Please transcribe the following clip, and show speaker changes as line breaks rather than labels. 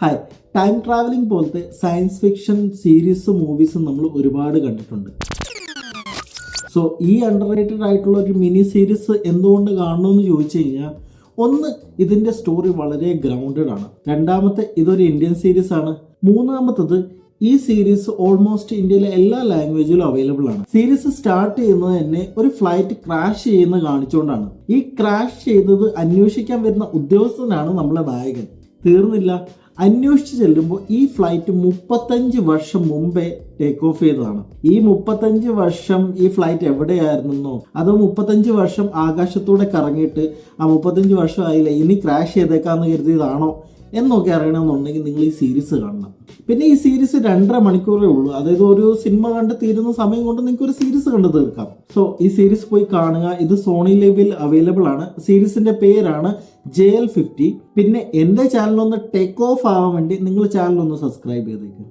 Hi, time travelling പോലത്തെ science fiction സീരീസും മൂവീസും നമ്മൾ ഒരുപാട് കണ്ടിട്ടുണ്ട്. സോ ഈ അണ്ടർ റേറ്റഡ് ആയിട്ടുള്ള ഒരു മിനി സീരീസ് എന്തുകൊണ്ട് കാണണമെന്ന് ചോദിച്ചു കഴിഞ്ഞാൽ, ഒന്ന്, ഇതിൻ്റെ സ്റ്റോറി വളരെ ഗ്രൗണ്ടഡ് ആണ്. രണ്ടാമത്തെ, ഇതൊരു ഇന്ത്യൻ സീരീസ് ആണ്. മൂന്നാമത്തത്, ഈ സീരീസ് ഓൾമോസ്റ്റ് ഇന്ത്യയിലെ എല്ലാ ലാംഗ്വേജിലും അവൈലബിൾ ആണ്. സീരീസ് സ്റ്റാർട്ട് ചെയ്യുന്നത് തന്നെ ഒരു ഫ്ലൈറ്റ് ക്രാഷ് ചെയ്യുന്നത് കാണിച്ചുകൊണ്ടാണ്. ഈ ക്രാഷ് ചെയ്തത് അന്വേഷിക്കാൻ വരുന്ന ഉദ്യോഗസ്ഥനാണ് നമ്മളെ നായകൻ. തീർന്നില്ല, അന്വേഷിച്ച് ചെല്ലുമ്പോൾ ഈ ഫ്ലൈറ്റ് 35 വർഷം മുമ്പേ ടേക്ക് ഓഫ് ചെയ്തതാണ്. ഈ 35 വർഷം ഈ ഫ്ലൈറ്റ് എവിടെയായിരുന്നോ, അതോ 35 വർഷം ആകാശത്തൂടെ കറങ്ങിയിട്ട് ആ 35 വർഷം ആയില്ല ഇനി ക്രാഷ് ചെയ്തേക്കാന്ന് കരുതിയതാണോ എന്നൊക്കെ അറിയണമെന്നുണ്ടെങ്കിൽ നിങ്ങൾ ഈ സീരീസ് കാണണം. പിന്നെ ഈ സീരീസ് 2.5 മണിക്കൂറേ ഉള്ളൂ. അതായത് ഒരു സിനിമ കണ്ട് തീരുന്ന സമയം കൊണ്ട് നിങ്ങൾക്ക് ഒരു സീരീസ് കണ്ട് തീർക്കാം. സോ ഈ സീരീസ് പോയി കാണുക. ഇത് സോണി ലൈവിൽ അവൈലബിൾ ആണ്. സീരീസിന്റെ പേരാണ് JL50. പിന്നെ എൻ്റെ ചാനലൊന്ന് ടേക്ക് ഓഫ് ആവാൻ വേണ്ടി നിങ്ങൾ ചാനലൊന്ന് സബ്സ്ക്രൈബ് ചെയ്തേക്കും.